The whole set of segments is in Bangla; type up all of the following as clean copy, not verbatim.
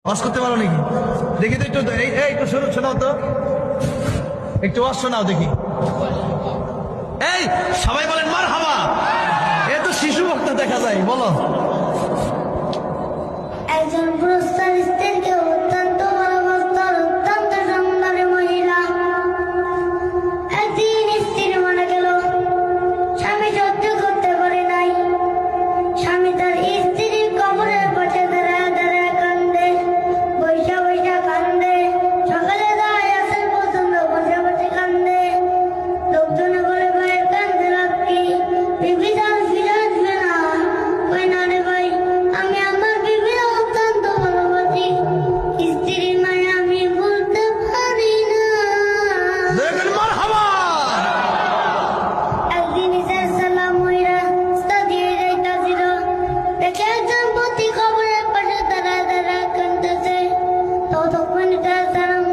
ওয়াজ করতে পারো নাকি? দেখি তো একটু, একটু শোনাও তো, একটু ওয়াজ শোনাও দেখি। এই সবাই বলেন মারহাবা। এ তো শিশু বক্তা দেখা যায়, বলো। একজন পুরস্কার স্ত্রীকে অত্যন্ত ভালোবাসতেন, অত্যন্ত সুন্দরী মহিলা। একদিন স্ত্রী মারা গেল। স্বামী সহ্য করতে পারে নাই। স্বামী তার স্ত্রীর কবরের পাশে দাঁড়ায় দাঁড়ায় কান্দে, বৈশা বৈশা কান্দে। সকালে দাঁড়ায় আসেন পর্যন্ত বসে বসে কান্দে। লোকজনে বলে, ভাইয়ের কান্দে লাভ কি? বিবি তার ফিরে আসবে না। কই না রে ভাই, আমি আমার বিবির অত্যন্ত ভালোবাসি। স্ত্রীর মায়া আমি বলতে পারি না। দেখেন মারহাবা। একদিন ঈসার সালাম হইরা রাস্তা দিয়ে যাইতাছিল। দেখে একজন পতি কবরের পাশে দাঁড়ায় দাঁড়ায় কাঁদতেছে। ততক্ষণ ঈসার সালাম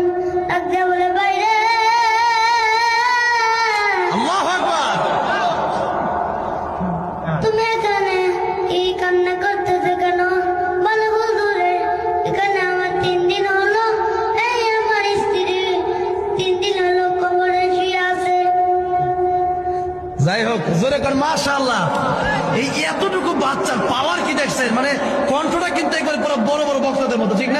ডাক দিয়ে বলে, বাইরে আল্লাহু আকবার। তুমি এখানে এই কান্না করতেছে কেন? বলে, হুজুরে, এখানে আমার 3 দিন হলো, এই আমার স্ত্রী 3 দিন হলো কবরে শুয়ে আছে। যাই হোক, জোরে কর মাশাআল্লাহ। এই এতটুকু বাচ্চার পাওয়ার কি দেখছেন? মানে কণ্ঠটা কিন্তু একবার পুরো বড় বড় বক্তাদের মতো, ঠিক না?